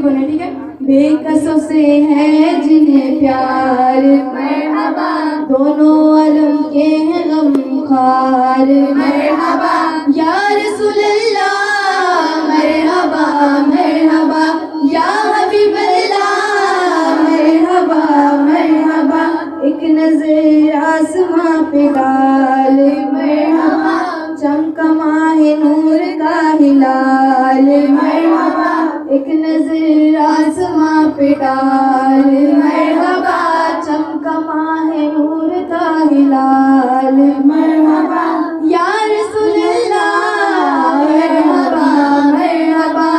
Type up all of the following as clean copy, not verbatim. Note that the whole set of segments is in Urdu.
بولنا ٹھیک ہے. بے کسوں سے ہے جنہیں پیار مرحبا, دونوں عالم کے ہیں غم خوار مرحبا, یا رسول اللہ مرحبا مرحبا, یا حبیب اللہ مرحبا مرحبا, ایک نظر آسماں پہ ڈال مرحبا, چمکا ماہ نور کا ہلال مرحبا, ایک نظر آسماں پہ ڈال مرحبا, چمکا ماہ نور کا ہلال مرحبا, یا رسول اللہ مرحبا مرحبا,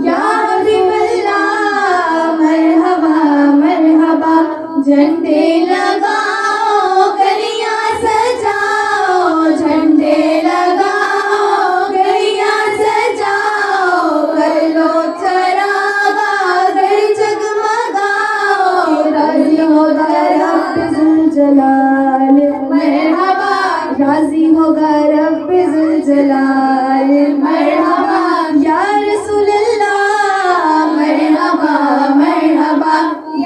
یا حبیب اللہ مرحبا مرحبا, جھنڈے لگاؤ گلیاں سجاؤ, جھنڈے لگاؤ گلیاں سجاؤ, کر لو چراغا گھر جگمگاؤ, راضی ہوگا رب ذوالجلال مرحبا, راضی ہوگا رب ذوالجلال مرحبا, یا رسول اللہ مرحبا مرحبا,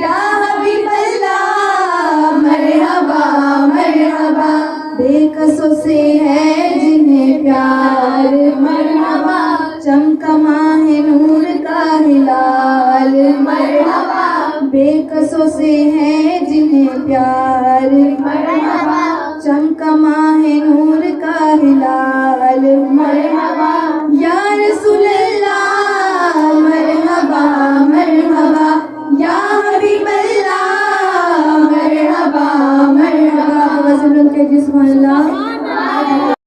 یا حبیب اللہ مرحبا مرحبا, بے کسوں سے ہے جنہیں پیار مرحبا, چمکا ماہ نور کا ہلال مرحبا, بے کسوں سے ہے جنہیں پیار مرحبا, چمکا ماہ نور کا ہلال مرحبا, یا رسول اللہ مرحبا مرحبا, یا حبیب اللہ مرحبا مرحبا. سبحان اللہ.